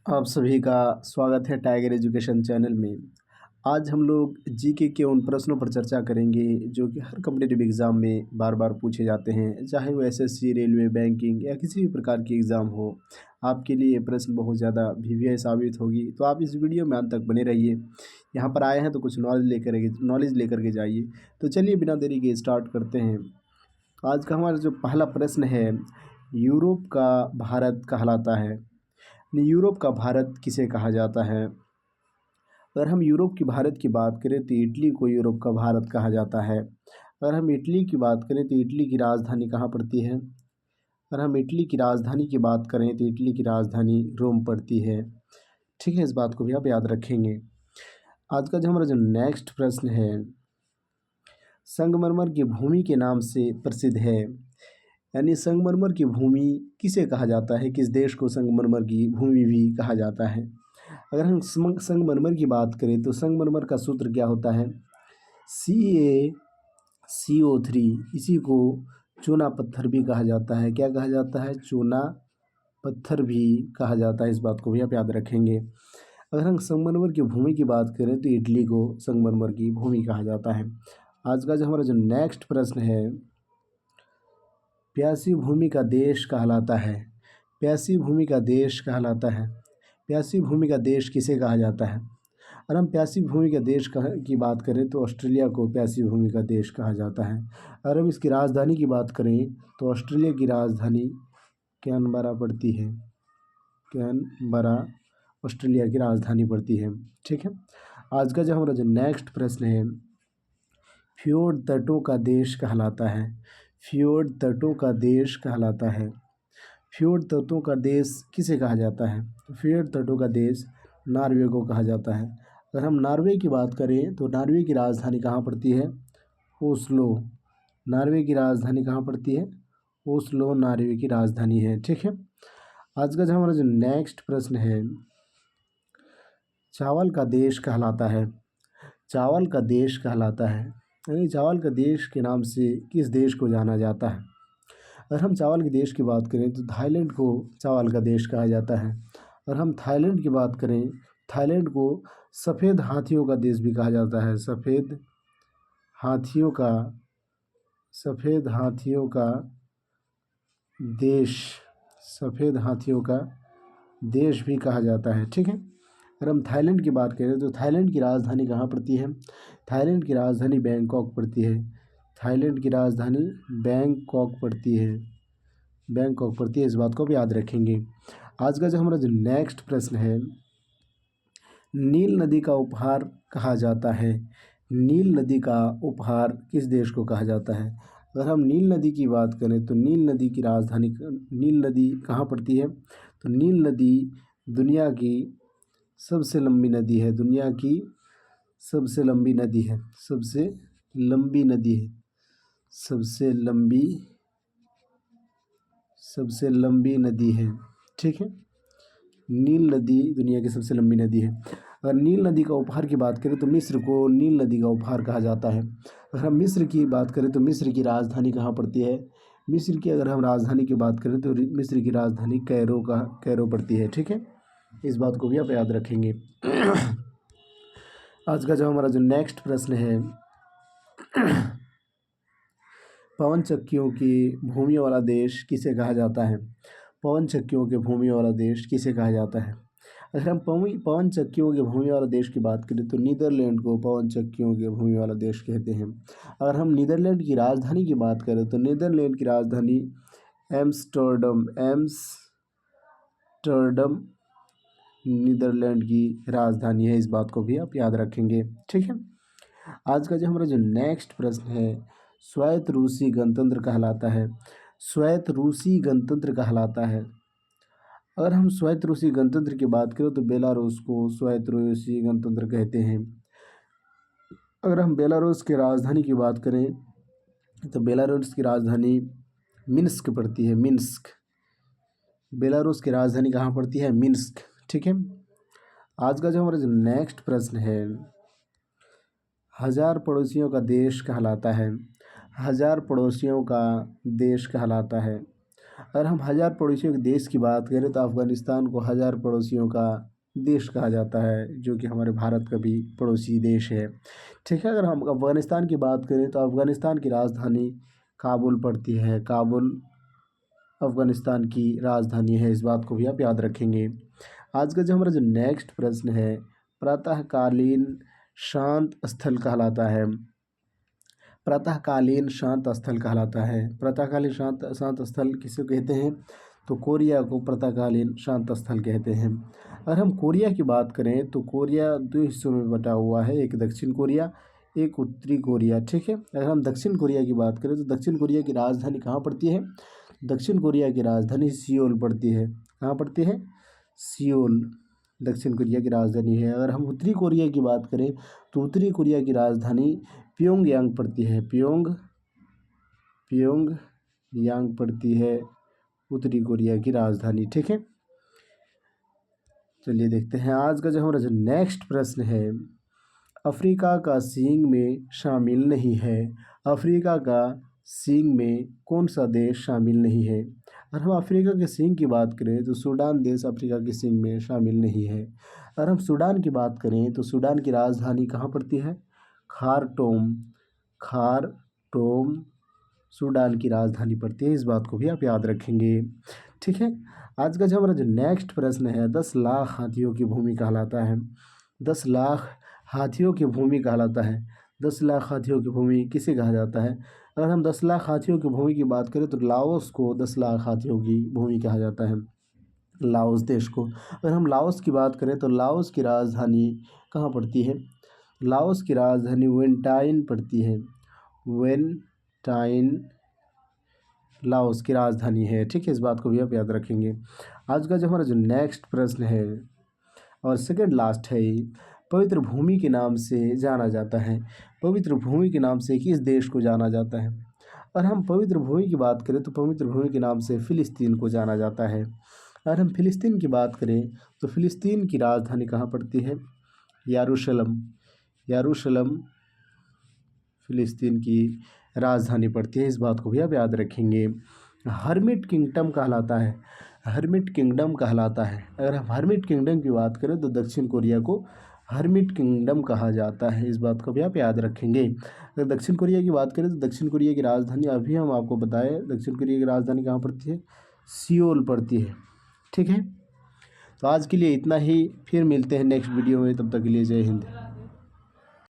आप सभी का स्वागत है टाइगर एजुकेशन चैनल में। आज हम लोग जीके के उन प्रश्नों पर चर्चा करेंगे जो कि हर कॉम्पिटिटिव एग्ज़ाम में बार बार पूछे जाते हैं, चाहे वो एसएससी, रेलवे, बैंकिंग या किसी भी प्रकार की एग्ज़ाम हो। आपके लिए ये प्रश्न बहुत ज़्यादा वीवीआई साबित होगी, तो आप इस वीडियो में अंत तक बने रहिए। यहाँ पर आए हैं तो कुछ नॉलेज लेकर के जाइए। तो चलिए बिना देरी के स्टार्ट करते हैं। आज का हमारा जो पहला प्रश्न है, यूरोप का भारत कहलाता है। यूरोप का भारत किसे कहा जाता है? अगर हम यूरोप की भारत की बात करें तो इटली को यूरोप का भारत कहा जाता है। अगर हम इटली की बात करें तो इटली की राजधानी कहाँ पड़ती है? अगर हम इटली की राजधानी की बात करें तो इटली की राजधानी रोम पड़ती है। ठीक है, इस बात को भी आप याद रखेंगे। आज का जो हमारा जो नेक्स्ट प्रश्न है, संगमरमर की भूमि के नाम से प्रसिद्ध है। यानी संगमरमर की भूमि किसे कहा जाता है? किस देश को संगमरमर की भूमि भी कहा जाता है? अगर हम संगमरमर की बात करें तो संगमरमर का सूत्र क्या होता है? CaCO3। इसी को चूना पत्थर भी कहा जाता है। क्या कहा जाता है? चूना पत्थर भी कहा जाता है। इस बात को भी आप याद रखेंगे। अगर हम संगमरमर की भूमि की बात करें तो इटली को संगमरमर की भूमि कहा जाता है। आज का जो हमारा जो नेक्स्ट प्रश्न है, प्यासी भूमि का देश कहलाता है। प्यासी भूमि का देश कहलाता है। प्यासी भूमि का देश किसे कहा जाता है? अगर हम प्यासी भूमि का देश की बात करें तो ऑस्ट्रेलिया को प्यासी भूमि का देश कहा जाता है। अगर हम इसकी राजधानी की बात करें तो ऑस्ट्रेलिया की राजधानी कैनबरा पड़ती है। कैनबरा ऑस्ट्रेलिया की राजधानी पड़ती है। ठीक है, आज का जो हमारा जो नेक्स्ट प्रश्न है, फ्योर्ड तटों का देश कहलाता है। फ्योर्ड तटों का देश कहलाता है। फ्योर्ड तटों का देश किसे कहा जाता है? फ्योर्ड तटों का देश नॉर्वे को कहा जाता है। अगर हम नॉर्वे की बात करें तो नॉर्वे की राजधानी कहाँ पड़ती है? ओस्लो। नॉर्वे की राजधानी कहाँ पड़ती है? ओस्लो नॉर्वे की राजधानी है। ठीक है, आज का जो हमारा जो नेक्स्ट प्रश्न है, चावल का देश कहलाता है। चावल का देश कहलाता है, यानी चावल का देश के नाम से किस देश को जाना जाता है? अगर हम चावल के देश की बात करें तो थाईलैंड को चावल का देश कहा जाता है। अगर हम थाईलैंड की बात करें, थाईलैंड को सफ़ेद हाथियों का देश भी कहा जाता है। हाथियों का सफ़ेद हाथियों का देश सफ़ेद हाथियों का देश भी कहा जाता है। ठीक है, अगर हम थाईलैंड की बात करें तो थाईलैंड की राजधानी कहाँ पड़ती है? थाईलैंड की राजधानी बैंकॉक पड़ती है। थाईलैंड की राजधानी बैंकॉक पड़ती है। बैंकॉक पड़ती है, इस बात को भी याद रखेंगे। आज का जो हमारा जो नेक्स्ट प्रश्न है, नील नदी का उपहार कहा जाता है। नील नदी का उपहार किस देश को कहा जाता है? अगर हम नील नदी की बात करें तो नील नदी कहाँ पड़ती है? तो नील नदी दुनिया की सबसे लंबी नदी है। दुनिया की सबसे लंबी नदी है। सबसे लंबी नदी है। सबसे लंबी नदी है। ठीक है, नील नदी दुनिया की सबसे लंबी नदी है। अगर नील नदी का उपहार की बात करें तो मिस्र को नील नदी का उपहार कहा जाता है। अगर हम मिस्र की बात करें तो मिस्र की राजधानी कहाँ पड़ती है? मिस्र की अगर हम राजधानी की बात करें तो मिस्र की राजधानी कैरो पड़ती है। ठीक है, इस बात को भी आप याद रखेंगे। आज का जो हमारा जो नेक्स्ट प्रश्न है, पवन चक्कियों की भूमि वाला देश किसे कहा जाता है? पवन चक्कियों के भूमि वाला देश किसे कहा जाता है? अगर हम पवन चक्कियों के भूमि वाला देश की बात करें तो नीदरलैंड को पवन चक्कियों के भूमि वाला देश कहते हैं। अगर हम नीदरलैंड की राजधानी की बात करें तो नीदरलैंड की राजधानी एम्स्टर्डम नीदरलैंड की राजधानी है। इस बात को भी आप याद रखेंगे। ठीक है, आज का जो हमारा जो नेक्स्ट प्रश्न है, स्वायत्त रूसी गणतंत्र कहलाता है। स्वायत्त रूसी गणतंत्र कहलाता है। अगर हम स्वायत्त रूसी गणतंत्र की बात करें तो बेलारूस को स्वायत्त रूसी गणतंत्र कहते हैं। अगर हम बेलारूस की राजधानी की बात करें तो बेलारूस की राजधानी मिन्स्क पड़ती है। मिन्स्क, बेलारूस की राजधानी कहाँ पड़ती है? मिन्स्क। ठीक है, आज का जो हमारा जो नेक्स्ट प्रश्न है, हजार पड़ोसियों का देश कहलाता है। हजार पड़ोसियों का देश कहलाता है। अगर हम हज़ार पड़ोसियों के देश की बात करें तो अफ़गानिस्तान को हज़ार पड़ोसियों का देश कहा जाता है, जो कि हमारे भारत का भी पड़ोसी देश है। ठीक है, अगर हम अफ़गानिस्तान की बात करें तो अफ़गानिस्तान की राजधानी काबुल पड़ती है। काबुल अफ़गानिस्तान की राजधानी है, इस बात को भी आप याद रखेंगे। आज का जो हमारा जो नेक्स्ट प्रश्न है, प्रातःकालीन शांत स्थल कहलाता है। प्रातःकालीन शांत स्थल कहलाता है। प्रातःकालीन शांत शांत स्थल किसे कहते हैं? तो कोरिया को प्रातःकालीन शांत स्थल कहते हैं। अगर हम कोरिया की बात करें तो कोरिया दो हिस्सों में बटा हुआ है, एक दक्षिण कोरिया, एक उत्तरी कोरिया। ठीक है, अगर हम दक्षिण कोरिया की बात करें तो दक्षिण कोरिया की राजधानी कहाँ पड़ती है? दक्षिण कोरिया की राजधानी सियोल पड़ती है। कहाँ पड़ती है? सियोल दक्षिण कोरिया की राजधानी है। अगर हम उत्तरी कोरिया की बात करें तो उत्तरी कोरिया की राजधानी प्योंगयांग पड़ती है। प्योंगयांग पड़ती है उत्तरी कोरिया की राजधानी। ठीक है, चलिए देखते हैं आज का जो हमारा जो नेक्स्ट प्रश्न है, अफ्रीका का सींग में शामिल नहीं है। अफ्रीका का सींग में कौन सा देश शामिल नहीं है? अगर हम अफ्रीका के सींग की बात करें तो सूडान देश अफ्रीका के सींग में शामिल नहीं है। अगर हम सूडान की बात करें तो सूडान की राजधानी कहाँ पड़ती है? खार्टूम। खार्टूम सूडान की राजधानी पड़ती है, इस बात को भी आप याद रखेंगे। ठीक है, आज का जो हमारा जो नेक्स्ट प्रश्न है, 10 लाख हाथियों की भूमि कहलाता है। 10 लाख हाथियों की भूमि कहलाता है। 10 लाख हाथियों की भूमि किसे कहा जाता है? अगर हम 10 लाख हाथियों की भूमि की बात करें तो लाओस को 10 लाख हाथियों की भूमि कहा जाता है, लाओस देश को। अगर हम लाओस की बात करें तो लाओस की राजधानी कहाँ पड़ती है? लाओस की राजधानी वेंटाइन पड़ती है। वेंटाइन लाओस की राजधानी है। ठीक है, इस बात को भी आप याद रखेंगे। आज का जो हमारा जो नेक्स्ट प्रश्न है और सेकंड लास्ट है, ये पवित्र भूमि के नाम से जाना जाता है। पवित्र भूमि के नाम से किस देश को जाना जाता है? और हम पवित्र भूमि की बात करें तो पवित्र भूमि के नाम से फ़िलिस्तीन को जाना जाता है। अगर हम फ़िलिस्तीन की बात करें तो फ़िलिस्तीन की राजधानी कहाँ पड़ती है? यरूशलेम। यरूशलेम फ़िलिस्तीन की राजधानी पड़ती है, इस बात को भी आप याद रखेंगे। हर्मिट किंगडम कहलाता है। हर्मिट किंगडम कहलाता है। अगर हम हर्मिट किंगडम की बात करें तो दक्षिण कोरिया को हर्मिट किंगडम कहा जाता है, इस बात को भी आप याद रखेंगे। अगर दक्षिण कोरिया की बात करें तो दक्षिण कोरिया की राजधानी अभी हम आपको बताएं, दक्षिण कोरिया की राजधानी कहाँ पड़ती है? सियोल पड़ती है। ठीक है, तो आज के लिए इतना ही, फिर मिलते हैं नेक्स्ट वीडियो में, तब तक के लिए जय हिंद।